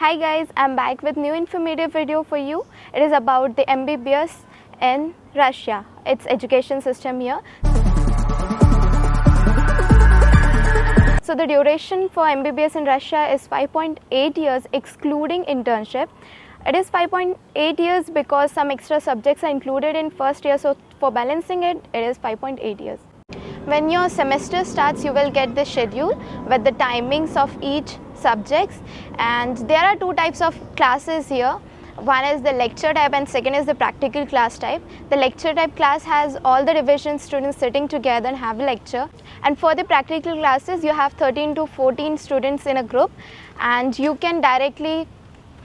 Hi guys, I'm back with new informative video for you. It is about the MBBS in Russia, its education system here. So the duration for MBBS in Russia is 5.8 years excluding internship. It is 5.8 years because some extra subjects are included in first year, so for balancing it, it is 5.8 years. When your semester starts, you will get the schedule with the timings of each subjects, and there are two types of classes here. One is the lecture type and second is the practical class type. The lecture type class has all the division students sitting together and have a lecture, and for the practical classes you have 13 to 14 students in a group, and you can directly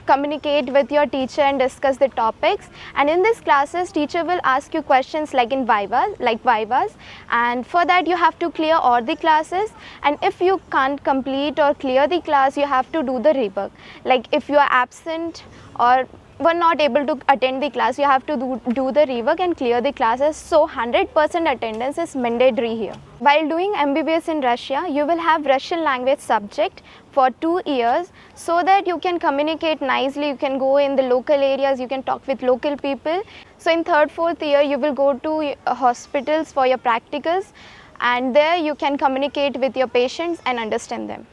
communicate with your teacher and discuss the topics. And in these classes, teacher will ask you questions like vivas, and for that you have to clear all the classes, and if you can't complete or clear the class, you have to do the rework. Like if you are absent or were not able to attend the class, you have to do the rework and clear the classes. So 100% attendance is mandatory here. While doing MBBS in Russia, you will have Russian language subject for 2 years, so that you can communicate nicely, you can go in the local areas, you can talk with local people. So in third, fourth year, you will go to hospitals for your practicals, and there you can communicate with your patients and understand them.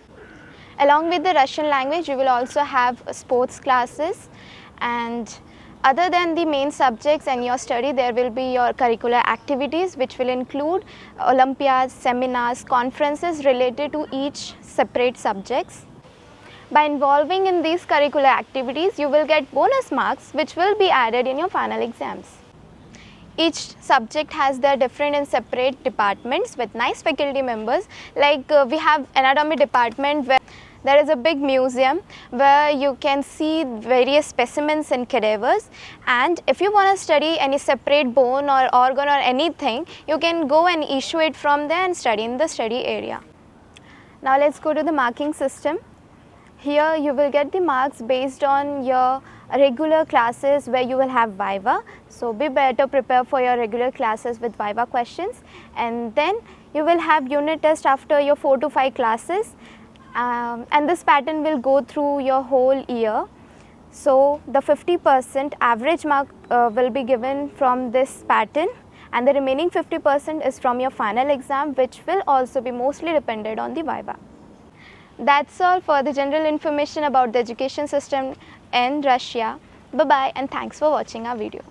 Along with the Russian language, you will also have sports classes, and other than the main subjects and your study, there will be your curricular activities, which will include Olympiads, seminars, conferences related to each separate subjects. By involving in these curricular activities, you will get bonus marks which will be added in your final exams. Each subject has their different and separate departments with nice faculty members. Like we have anatomy department where there is a big museum where you can see various specimens and cadavers, and if you want to study any separate bone or organ or anything, you can go and issue it from there and study in the study area. Now let's go to the marking system. Here you will get the marks based on your regular classes where you will have viva. So be better prepare for your regular classes with viva questions, and then you will have unit test after your 4 to 5 classes. And this pattern will go through your whole year. So the 50% average mark will be given from this pattern, and the remaining 50% is from your final exam, which will also be mostly dependent on the viva. That's all for the general information about the education system in Russia. Bye bye, and thanks for watching our video.